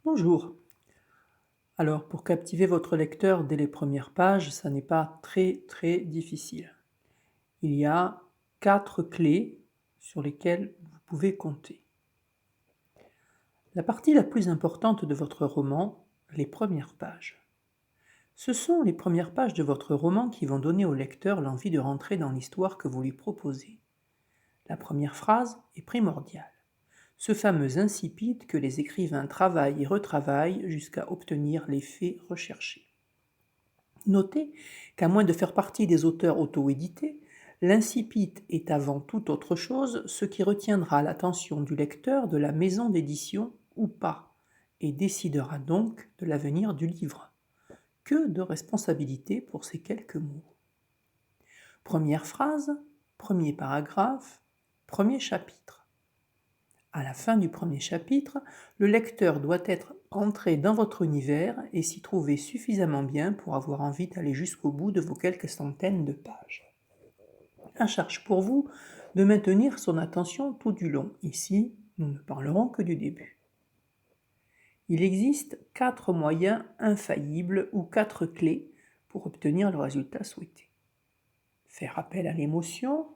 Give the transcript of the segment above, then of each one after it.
Bonjour. Alors, pour captiver votre lecteur dès les premières pages, ça n'est pas très difficile. Il y a 4 clés sur lesquelles vous pouvez compter. La partie la plus importante de votre roman, les premières pages. Ce sont les premières pages de votre roman qui vont donner au lecteur l'envie de rentrer dans l'histoire que vous lui proposez. La première phrase est primordiale. Ce fameux incipit que les écrivains travaillent et retravaillent jusqu'à obtenir l'effet recherché. Notez qu'à moins de faire partie des auteurs auto-édités, l'incipit est avant toute autre chose ce qui retiendra l'attention du lecteur de la maison d'édition ou pas, et décidera donc de l'avenir du livre. Que de responsabilité pour ces quelques mots. Première phrase, premier paragraphe, premier chapitre. À la fin du premier chapitre, le lecteur doit être entré dans votre univers et s'y trouver suffisamment bien pour avoir envie d'aller jusqu'au bout de vos quelques centaines de pages. À charge pour vous de maintenir son attention tout du long. Ici, nous ne parlerons que du début. Il existe 4 moyens infaillibles ou 4 clés pour obtenir le résultat souhaité. Faire appel à l'émotion,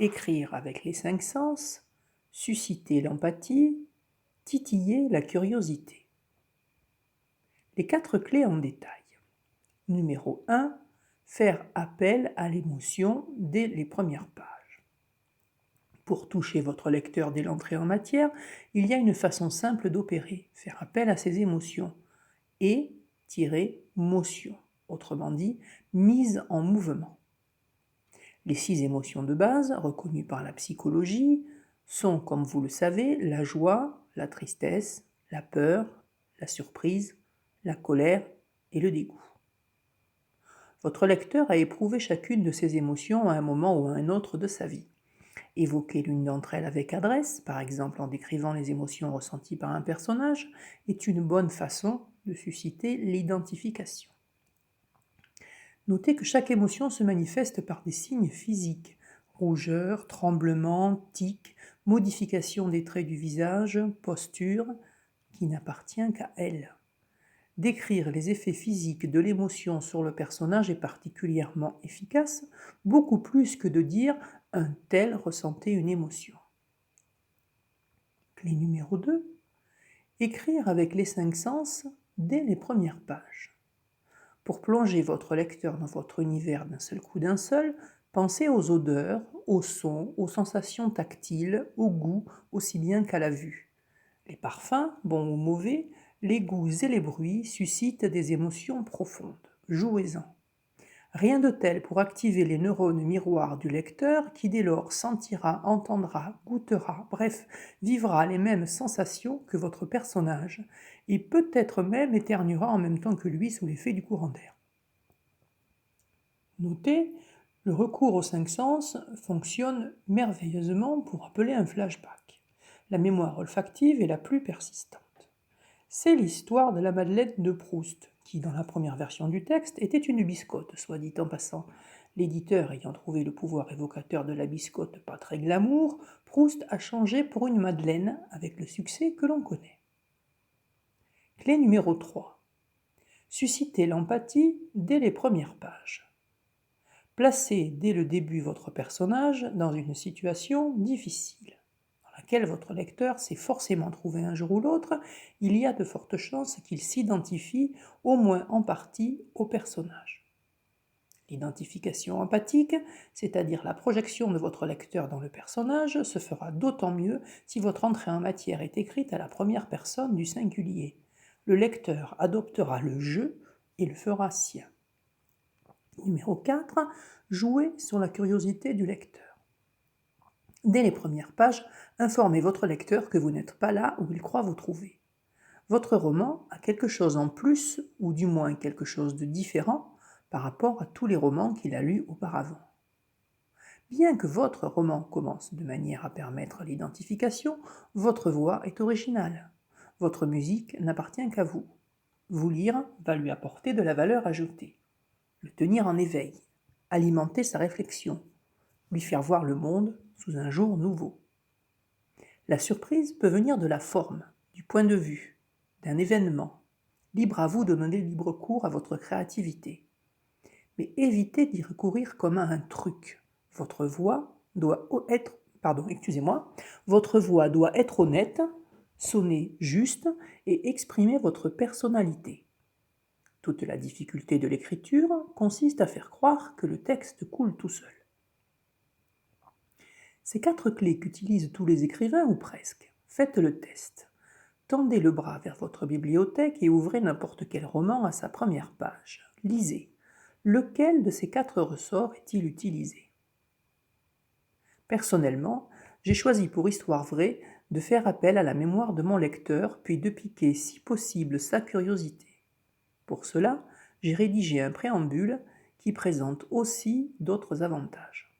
écrire avec les 5 sens, susciter l'empathie, titiller la curiosité. Les 4 clés en détail. Numéro 1, faire appel à l'émotion dès les premières pages. Pour toucher votre lecteur dès l'entrée en matière, il y a une façon simple d'opérer, faire appel à ses émotions, et-motion, autrement dit, mise en mouvement. Les 6 émotions de base, reconnues par la psychologie, sont, comme vous le savez, la joie, la tristesse, la peur, la surprise, la colère et le dégoût. Votre lecteur a éprouvé chacune de ces émotions à un moment ou à un autre de sa vie. Évoquer l'une d'entre elles avec adresse, par exemple en décrivant les émotions ressenties par un personnage, est une bonne façon de susciter l'identification. Notez que chaque émotion se manifeste par des signes physiques, rougeur, tremblement, tic, modification des traits du visage, posture, qui n'appartient qu'à elle. Décrire les effets physiques de l'émotion sur le personnage est particulièrement efficace, beaucoup plus que de dire « un tel ressentait une émotion ». Clé numéro 2. Écrire avec les 5 sens dès les premières pages. Pour plonger votre lecteur dans votre univers d'un seul coup d'un seul, pensez aux odeurs, aux sons, aux sensations tactiles, aux goûts, aussi bien qu'à la vue. Les parfums, bons ou mauvais, les goûts et les bruits suscitent des émotions profondes. Jouez-en. Rien de tel pour activer les neurones miroirs du lecteur qui dès lors sentira, entendra, goûtera, bref, vivra les mêmes sensations que votre personnage et peut-être même éternuera en même temps que lui sous l'effet du courant d'air. Notez, le recours aux 5 sens fonctionne merveilleusement pour appeler un flashback. La mémoire olfactive est la plus persistante. C'est l'histoire de la Madeleine de Proust, qui, dans la première version du texte, était une biscotte, soit dit en passant. L'éditeur ayant trouvé le pouvoir évocateur de la biscotte pas très glamour, Proust a changé pour une Madeleine, avec le succès que l'on connaît. Clé numéro 3. Susciter l'empathie dès les premières pages. Placez dès le début votre personnage dans une situation difficile, dans laquelle votre lecteur s'est forcément trouvé un jour ou l'autre, il y a de fortes chances qu'il s'identifie, au moins en partie, au personnage. L'identification empathique, c'est-à-dire la projection de votre lecteur dans le personnage, se fera d'autant mieux si votre entrée en matière est écrite à la première personne du singulier. Le lecteur adoptera le « je » et le fera sien. Numéro 4. Jouer sur la curiosité du lecteur. Dès les premières pages, informez votre lecteur que vous n'êtes pas là où il croit vous trouver. Votre roman a quelque chose en plus, ou du moins quelque chose de différent, par rapport à tous les romans qu'il a lus auparavant. Bien que votre roman commence de manière à permettre l'identification, votre voix est originale. Votre musique n'appartient qu'à vous. Vous lire va lui apporter de la valeur ajoutée. Le tenir en éveil, alimenter sa réflexion, lui faire voir le monde sous un jour nouveau. La surprise peut venir de la forme, du point de vue, un événement. Libre à vous de donner libre cours à votre créativité. Mais évitez d'y recourir comme à un truc. Votre voix doit être, votre voix doit être honnête, sonner juste et exprimer votre personnalité. Toute la difficulté de l'écriture consiste à faire croire que le texte coule tout seul. Ces 4 clés qu'utilisent tous les écrivains ou presque. Faites le test. Tendez le bras vers votre bibliothèque et ouvrez n'importe quel roman à sa première page. Lisez. Lequel de ces 4 ressorts est-il utilisé? Personnellement, j'ai choisi pour Histoire vraie de faire appel à la mémoire de mon lecteur, puis de piquer si possible sa curiosité. Pour cela, j'ai rédigé un préambule qui présente aussi d'autres avantages.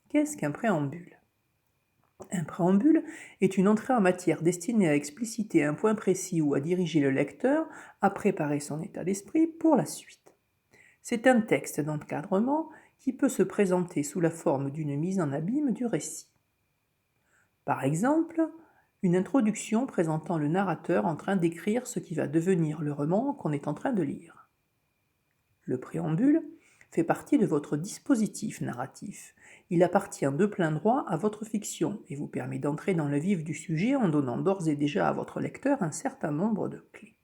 Qu'est-ce qu'un préambule? Un préambule est une entrée en matière destinée à expliciter un point précis ou à diriger le lecteur à préparer son état d'esprit pour la suite. C'est un texte d'encadrement qui peut se présenter sous la forme d'une mise en abîme du récit. Par exemple, une introduction présentant le narrateur en train d'écrire ce qui va devenir le roman qu'on est en train de lire. Le préambule fait partie de votre dispositif narratif. Il appartient de plein droit à votre fiction et vous permet d'entrer dans le vif du sujet en donnant d'ores et déjà à votre lecteur un certain nombre de clés.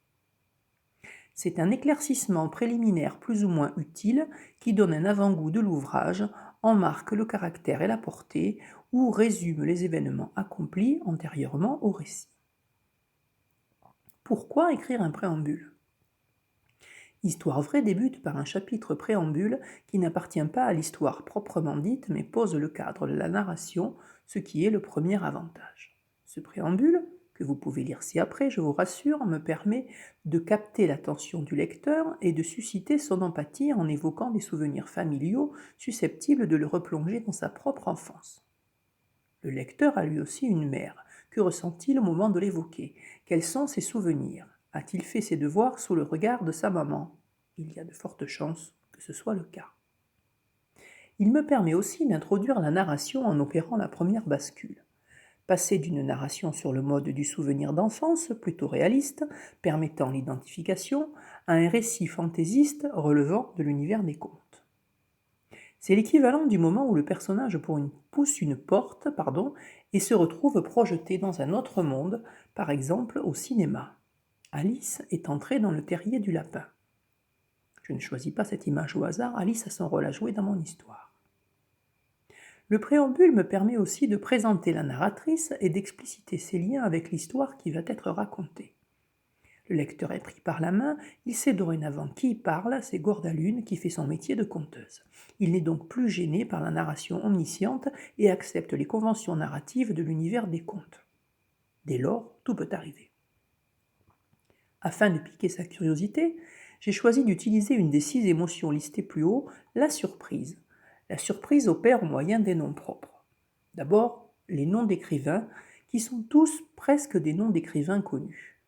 C'est un éclaircissement préliminaire plus ou moins utile qui donne un avant-goût de l'ouvrage, en marque le caractère et la portée, ou résume les événements accomplis antérieurement au récit. Pourquoi écrire un préambule? Histoire vraie débute par un chapitre préambule qui n'appartient pas à l'histoire proprement dite, mais pose le cadre de la narration, ce qui est le premier avantage. Ce préambule, que vous pouvez lire ci-après, je vous rassure, me permet de capter l'attention du lecteur et de susciter son empathie en évoquant des souvenirs familiaux susceptibles de le replonger dans sa propre enfance. Le lecteur a lui aussi une mère. Que ressent-il au moment de l'évoquer? Quels sont ses souvenirs? A-t-il fait ses devoirs sous le regard de sa maman? Il y a de fortes chances que ce soit le cas. Il me permet aussi d'introduire la narration en opérant la première bascule. Passer d'une narration sur le mode du souvenir d'enfance, plutôt réaliste, permettant l'identification, à un récit fantaisiste relevant de l'univers des contes. C'est l'équivalent du moment où le personnage pousse une porte et se retrouve projeté dans un autre monde, par exemple au cinéma. Alice est entrée dans le terrier du lapin. Je ne choisis pas cette image au hasard, Alice a son rôle à jouer dans mon histoire. Le préambule me permet aussi de présenter la narratrice et d'expliciter ses liens avec l'histoire qui va être racontée. Le lecteur est pris par la main, il sait dorénavant qui parle, c'est Gordalune qui fait son métier de conteuse. Il n'est donc plus gêné par la narration omnisciente et accepte les conventions narratives de l'univers des contes. Dès lors, tout peut arriver. Afin de piquer sa curiosité, j'ai choisi d'utiliser une des 6 émotions listées plus haut, la surprise. La surprise opère au moyen des noms propres. D'abord, les noms d'écrivains, qui sont tous presque des noms d'écrivains connus.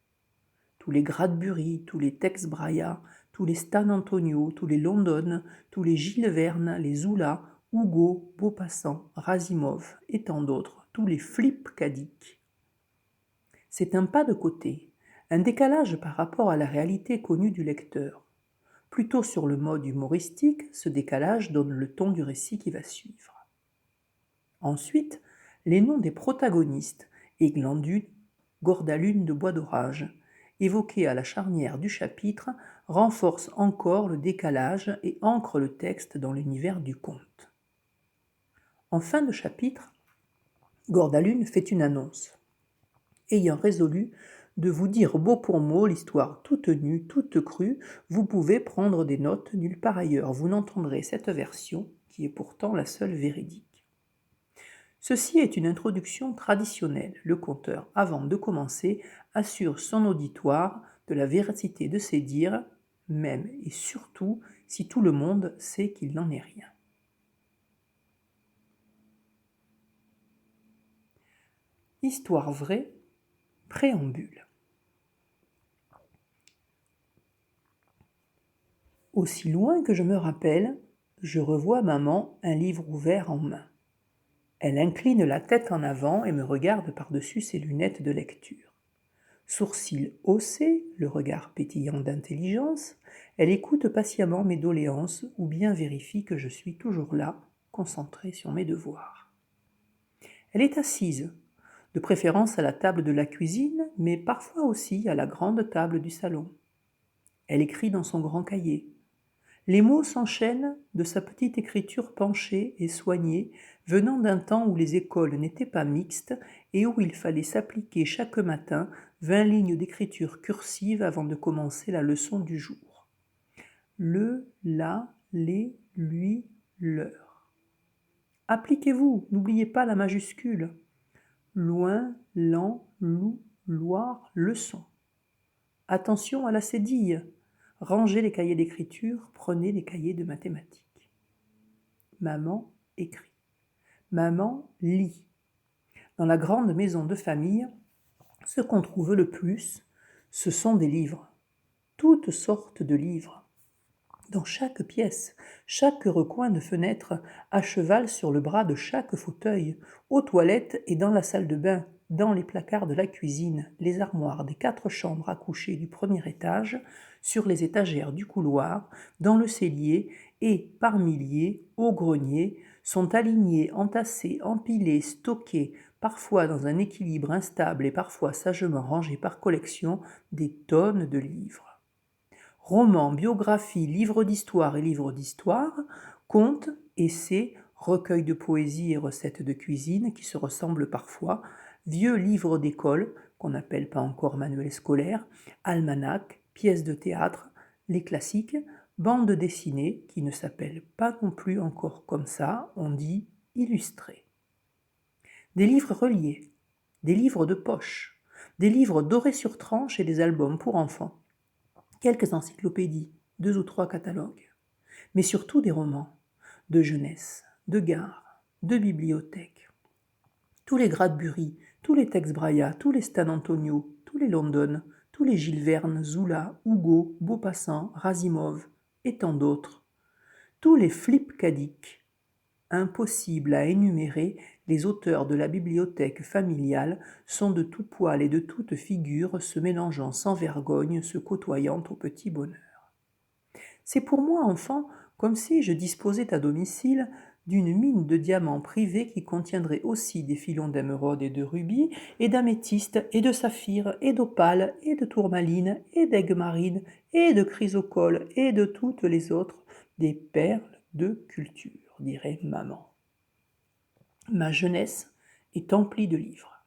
Tous les Bradbury, tous les Tex Braia, tous les Stan Antonio, tous les London, tous les Gilles Verne, les Zoula, Hugo, Maupassant, Razimov et tant d'autres, tous les Philippe K. Dick. C'est un pas de côté, un décalage par rapport à la réalité connue du lecteur. Plutôt sur le mode humoristique, ce décalage donne le ton du récit qui va suivre. Ensuite, les noms des protagonistes, Eglandune, Gordalune de Bois d'Orage, évoqués à la charnière du chapitre, renforcent encore le décalage et ancrent le texte dans l'univers du conte. En fin de chapitre, Gordalune fait une annonce. Ayant résolu de vous dire mot pour mot l'histoire toute nue, toute crue, vous pouvez prendre des notes, nulle part ailleurs vous n'entendrez cette version, qui est pourtant la seule véridique. Ceci est une introduction traditionnelle. Le conteur, avant de commencer, assure son auditoire de la véracité de ses dires, même et surtout si tout le monde sait qu'il n'en est rien. Histoire vraie, préambule. Aussi loin que je me rappelle, je revois maman un livre ouvert en main. Elle incline la tête en avant et me regarde par-dessus ses lunettes de lecture. Sourcils haussés, le regard pétillant d'intelligence, elle écoute patiemment mes doléances ou bien vérifie que je suis toujours là, concentrée sur mes devoirs. Elle est assise, de préférence à la table de la cuisine, mais parfois aussi à la grande table du salon. Elle écrit dans son grand cahier. Les mots s'enchaînent de sa petite écriture penchée et soignée, venant d'un temps où les écoles n'étaient pas mixtes et où il fallait s'appliquer chaque matin 20 lignes d'écriture cursive avant de commencer la leçon du jour. Le, la, les, lui, leur. Appliquez-vous, n'oubliez pas la majuscule. Loin, lent, loup, loir, leçon. Attention à la cédille. Rangez les cahiers d'écriture, prenez les cahiers de mathématiques. Maman écrit. Maman lit. Dans la grande maison de famille, ce qu'on trouve le plus, ce sont des livres. Toutes sortes de livres. Dans chaque pièce, chaque recoin de fenêtre, à cheval sur le bras de chaque fauteuil, aux toilettes et dans la salle de bain, dans les placards de la cuisine, les armoires des 4 chambres à coucher du premier étage, sur les étagères du couloir, dans le cellier et, par milliers, au grenier, sont alignés, entassés, empilés, stockés, parfois dans un équilibre instable et parfois sagement rangés par collection, des tonnes de livres. Romans, biographies, livres d'histoire et livres d'histoire, contes, essais, recueils de poésie et recettes de cuisine qui se ressemblent parfois, vieux livres d'école, qu'on n'appelle pas encore manuels scolaires, almanachs, pièces de théâtre, les classiques, bandes dessinées qui ne s'appellent pas non plus encore comme ça, on dit illustrés. Des livres reliés, des livres de poche, des livres dorés sur tranche et des albums pour enfants, quelques encyclopédies, 2 ou 3 catalogues, mais surtout des romans, de jeunesse, de gare, de bibliothèque. Tous les Bradbury, tous les Tex Brailla, tous les Stan Antonio, tous les London, tous les Jules Verne, Zoula, Hugo, Maupassant, Razimov, et tant d'autres. Tous les Philippe K. Dick. Impossible à énumérer, les auteurs de la bibliothèque familiale sont de tout poil et de toute figure, se mélangeant sans vergogne, se côtoyant au petit bonheur. C'est pour moi, enfant, comme si je disposais à domicile d'une mine de diamants privés qui contiendrait aussi des filons d'émeraude et de rubis, et d'améthyste, et de saphir, et d'opale, et de tourmaline, et d'aigues marines, et de chrysocolle, et de toutes les autres, des perles de culture, dirait maman. Ma jeunesse est emplie de livres,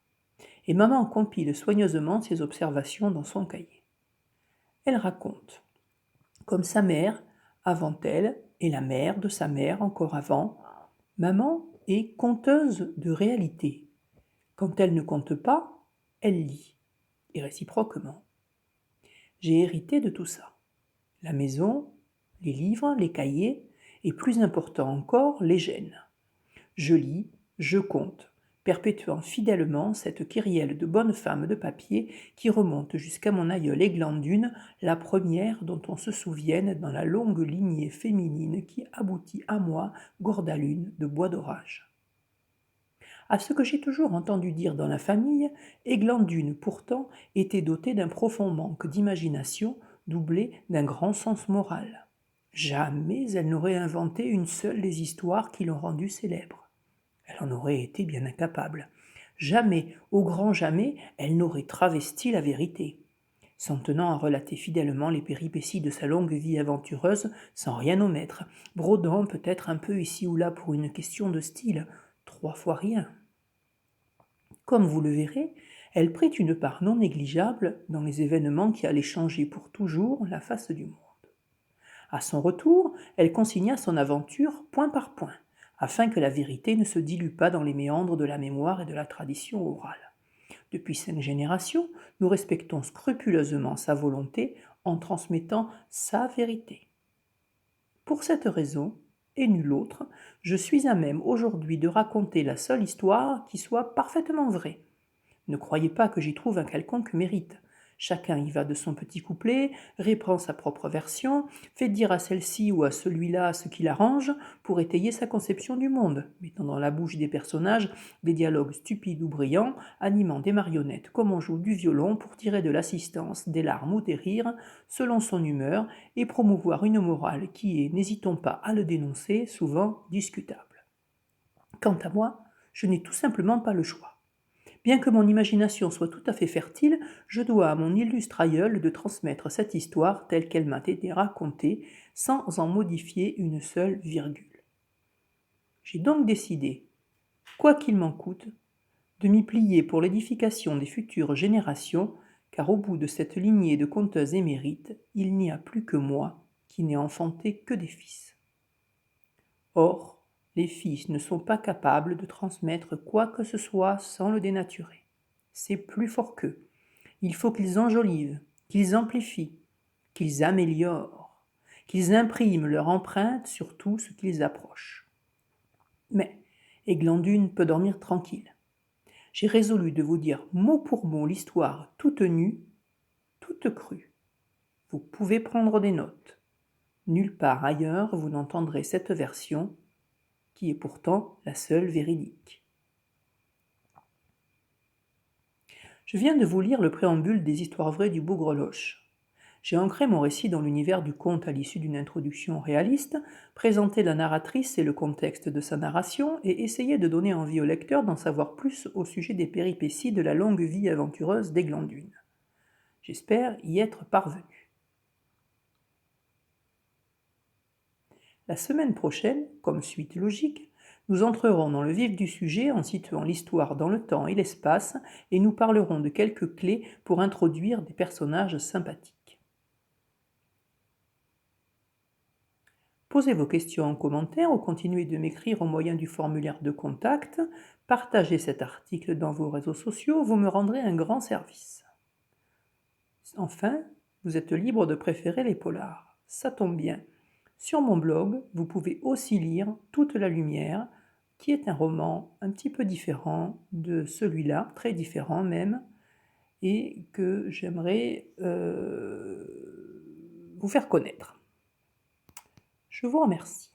et maman compile soigneusement ses observations dans son cahier. Elle raconte, comme sa mère, avant elle, et la mère de sa mère encore avant, maman est conteuse de réalité. Quand elle ne compte pas, elle lit, et réciproquement. J'ai hérité de tout ça. La maison, les livres, les cahiers, et plus important encore, les gènes. Je lis, je compte, perpétuant fidèlement cette kyrielle de bonnes femmes de papier qui remonte jusqu'à mon aïeule Églantine, la première dont on se souvienne dans la longue lignée féminine qui aboutit à moi, Gordalune de Bois d'Orage. À ce que j'ai toujours entendu dire dans la famille, Églantine pourtant était dotée d'un profond manque d'imagination, doublé d'un grand sens moral. Jamais elle n'aurait inventé une seule des histoires qui l'ont rendue célèbre. Elle en aurait été bien incapable. Jamais, au grand jamais, elle n'aurait travesti la vérité. S'en tenant à relater fidèlement les péripéties de sa longue vie aventureuse, sans rien omettre, brodant peut-être un peu ici ou là pour une question de style, 3 fois rien. Comme vous le verrez, elle prit une part non négligeable dans les événements qui allaient changer pour toujours la face du monde. À son retour, elle consigna son aventure point par point, afin que la vérité ne se dilue pas dans les méandres de la mémoire et de la tradition orale. Depuis 5 générations, nous respectons scrupuleusement sa volonté en transmettant sa vérité. Pour cette raison, et nulle autre, je suis à même aujourd'hui de raconter la seule histoire qui soit parfaitement vraie. Ne croyez pas que j'y trouve un quelconque mérite. Chacun y va de son petit couplet, reprend sa propre version, fait dire à celle-ci ou à celui-là ce qui l'arrange pour étayer sa conception du monde, mettant dans la bouche des personnages des dialogues stupides ou brillants, animant des marionnettes comme on joue du violon pour tirer de l'assistance, des larmes ou des rires, selon son humeur, et promouvoir une morale qui est, n'hésitons pas à le dénoncer, souvent discutable. Quant à moi, je n'ai tout simplement pas le choix. Bien que mon imagination soit tout à fait fertile, je dois à mon illustre aïeul de transmettre cette histoire telle qu'elle m'a été racontée, sans en modifier une seule virgule. J'ai donc décidé, quoi qu'il m'en coûte, de m'y plier pour l'édification des futures générations, car au bout de cette lignée de conteuses émérites, il n'y a plus que moi qui n'ai enfanté que des fils. Or, les fils ne sont pas capables de transmettre quoi que ce soit sans le dénaturer. C'est plus fort qu'eux. Il faut qu'ils enjolivent, qu'ils amplifient, qu'ils améliorent, qu'ils impriment leur empreinte sur tout ce qu'ils approchent. Mais Eglandune peut dormir tranquille. J'ai résolu de vous dire mot pour mot l'histoire toute nue, toute crue. Vous pouvez prendre des notes. Nulle part ailleurs vous n'entendrez cette version, qui est pourtant la seule véridique. Je viens de vous lire le préambule des Histoires vraies du Bougreloche. J'ai ancré mon récit dans l'univers du conte à l'issue d'une introduction réaliste, présenté la narratrice et le contexte de sa narration, et essayé de donner envie au lecteur d'en savoir plus au sujet des péripéties de la longue vie aventureuse d'Eglandune. J'espère y être parvenu. La semaine prochaine, comme suite logique, nous entrerons dans le vif du sujet en situant l'histoire dans le temps et l'espace et nous parlerons de quelques clés pour introduire des personnages sympathiques. Posez vos questions en commentaire ou continuez de m'écrire au moyen du formulaire de contact. Partagez cet article dans vos réseaux sociaux, vous me rendrez un grand service. Enfin, vous êtes libre de préférer les polars. Ça tombe bien. Sur mon blog, vous pouvez aussi lire Toute la lumière, qui est un roman un petit peu différent de celui-là, très différent même, et que j'aimerais vous faire connaître. Je vous remercie.